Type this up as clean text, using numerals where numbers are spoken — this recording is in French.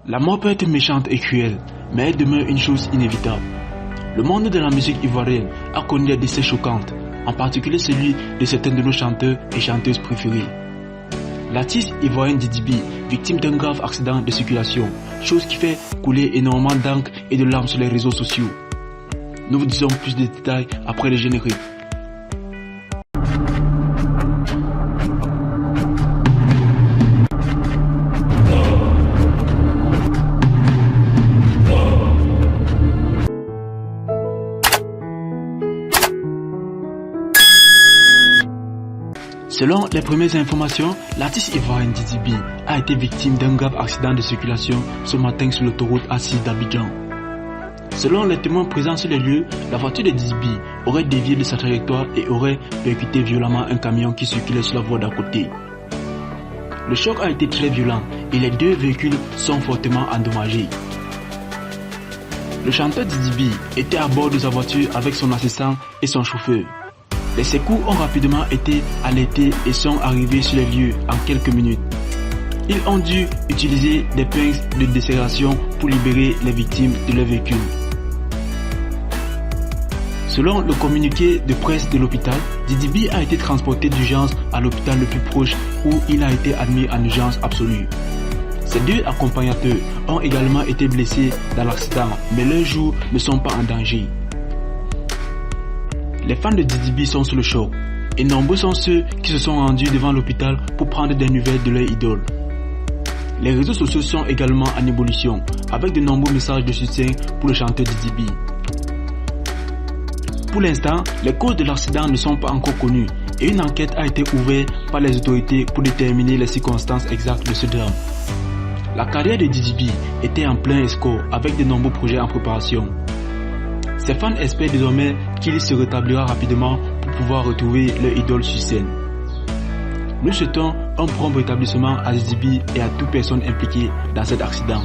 La mort peut être méchante et cruelle, mais elle demeure une chose inévitable. Le monde de la musique ivoirienne a connu des décès choquants, en particulier celui de certains de nos chanteurs et chanteuses préférés. L'artiste ivoirien Didi B, victime d'un grave accident de circulation, chose qui fait couler énormément d'encre et de larmes sur les réseaux sociaux. Nous vous disons plus de détails après le générique. Selon les premières informations, l'artiste ivoirien Didi B a été victime d'un grave accident de circulation ce matin sur l'autoroute A6 d'Abidjan. Selon les témoins présents sur les lieux, la voiture de Didi B aurait dévié de sa trajectoire et aurait percuté violemment un camion qui circulait sur la voie d'à côté. Le choc a été très violent et les deux véhicules sont fortement endommagés. Le chanteur Didi B était à bord de sa voiture avec son assistant et son chauffeur. Les secours ont rapidement été alertés et sont arrivés sur les lieux en quelques minutes. Ils ont dû utiliser des pinces de desserration pour libérer les victimes de leur véhicule. Selon le communiqué de presse de l'hôpital, Didi B a été transporté d'urgence à l'hôpital le plus proche où il a été admis en urgence absolue. Ses deux accompagnateurs ont également été blessés dans l'accident, mais leurs jours ne sont pas en danger. Les fans de Didi B sont sous le choc et nombreux sont ceux qui se sont rendus devant l'hôpital pour prendre des nouvelles de leur idole. Les réseaux sociaux sont également en évolution avec de nombreux messages de soutien pour le chanteur Didi B. Pour l'instant, les causes de l'accident ne sont pas encore connues et une enquête a été ouverte par les autorités pour déterminer les circonstances exactes de ce drame. La carrière de Didi B était en plein essor avec de nombreux projets en préparation. Ses fans espèrent désormais qu'il se rétablira rapidement pour pouvoir retrouver leur idole sur scène. Nous souhaitons un prompt rétablissement à Didi B et à toute personne impliquée dans cet accident.